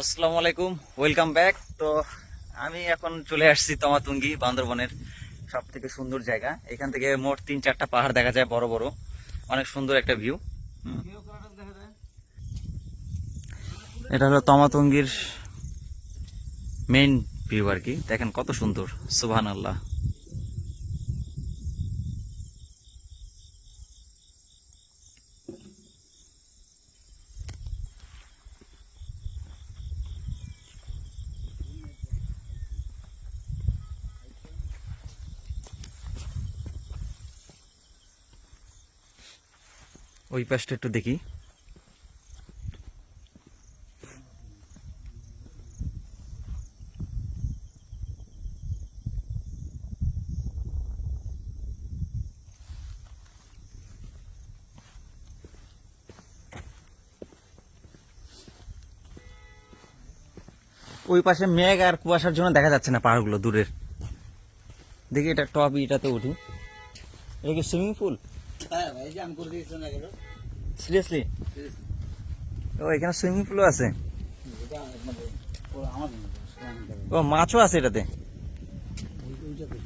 আসসালামু আলাইকুম, welcome back. তো আমি এখন চলে আসছি তমাতুঙ্গি, বান্দরবনের সব থেকে সুন্দর জায়গা। এখান থেকে মোট 3-4টা পাহাড় দেখা যায়, বড় বড়, অনেক সুন্দর একটা ভিউ। এটা হলো তমাতুঙ্গির মেইন ভিউ আর কি। দেখেন কত সুন্দর, সুবহানাল্লাহ। ওই পাশটা একটু দেখি। ওই পাশে মেঘ আর কুয়াশার জন্য দেখা যাচ্ছে না পাহাড়গুলো দূরের। দেখি এটা টপ ইটাতে উঠি। এটা কি সুইমিং পুল? হ্যাঁ ভাই, যে আমি করে দিয়েছিলাম না কেন? সিরিয়াসলি? ও, এখানে সুইমিং পুলও আছে। এটা মানে আমার ও, মাছও আছে এটাতে। ওইটাতে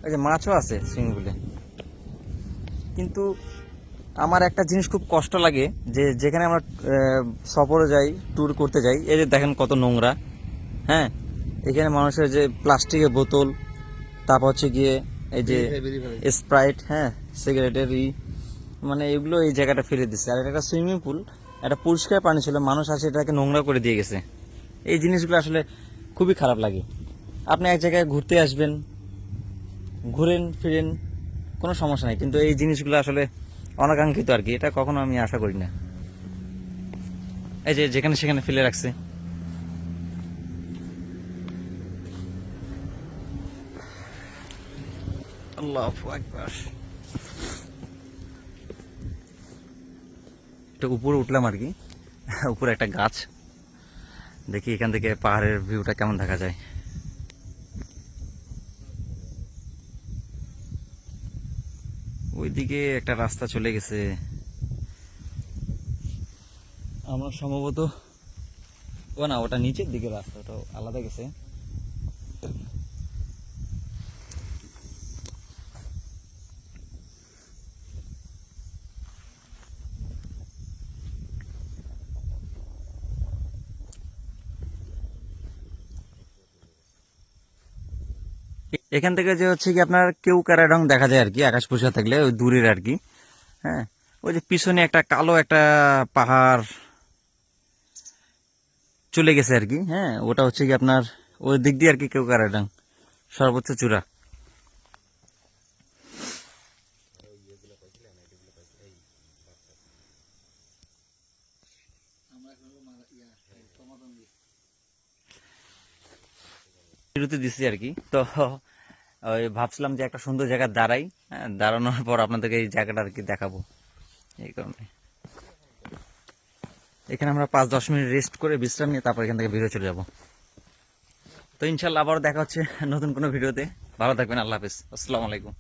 এই যে মাছও আছে সুইমিং পুলে। কিন্তু আমার একটা জিনিস খুব কষ্ট লাগে, যে যেখানে আমরা সফরে যাই, ট্যুর করতে যাই, এই যে দেখেন কত নোংরা। হ্যাঁ, এখানে মানুষের যে প্লাস্টিকের বোতল, তারপর হচ্ছে গিয়ে এই যে স্প্রাইট, হ্যাঁ, সিগারেটের মানে এগুলো এই জায়গাটা ফেলে দিচ্ছে। আর এটা একটা সুইমিং পুল, একটা পরিষ্কার পানি ছিল, মানুষ আসে এটাকে নোংরা করে দিয়ে গেছে। এই জিনিসগুলো আসলে খুবই খারাপ লাগে। আপনি এক জায়গায় ঘুরতে আসবেন, ঘুরেন ফিরেন, কোনো সমস্যা নাই, কিন্তু এই জিনিসগুলো আসলে অনাকাঙ্ক্ষিত আর কি। এটা কখনো আমি আশা করি না। এই যে যেখানে সেখানে ফেলে রাখছে। আল্লাহু আকবার। এটা উপরে উঠলাম আর কি, উপরে একটা গাছ। দেখি এখান থেকে পাহাড়ের ভিউটা কেমন দেখা যায়। ওইদিকে একটা রাস্তা চলে গেছে। আমরা সম্ভবত, ও না, ওটা নিচের দিকে রাস্তা, ওটা আলাদা গেছে। এখান থেকে যে হচ্ছে কি আপনার কেউক্যারাডং দেখা যায় আর কি, আকাশ পরিষ্কার থাকলে, ওই দূরের আর কি। হ্যাঁ, ওই যে পিছনে একটা কালো একটা পাহাড় চলে গেছে আর কি। হ্যাঁ, ওটা হচ্ছে কি আপনার ওই দিক দিয়ে আর কি কেউক্যারাডং সর্বোচ্চ চূড়া। বিরতি দিচ্ছি আর কি। তো ওই ভাবছিলাম যে একটা সুন্দর জায়গায় দাঁড়াই, হ্যাঁ, দাঁড়ানোর পর আপনাদেরকে এই জায়গাটা আর কি দেখাবো। এই কারণে এখানে আমরা 5-10 মিনিট রেস্ট করে বিশ্রাম নিয়ে তারপর এখান থেকে বেরিয়ে চলে যাব। তো ইনশাল্লাহ আবারও দেখা হচ্ছে নতুন কোনো ভিডিওতে। ভালো থাকবেন, আল্লাহ হাফেজ, আসসালামু আলাইকুম।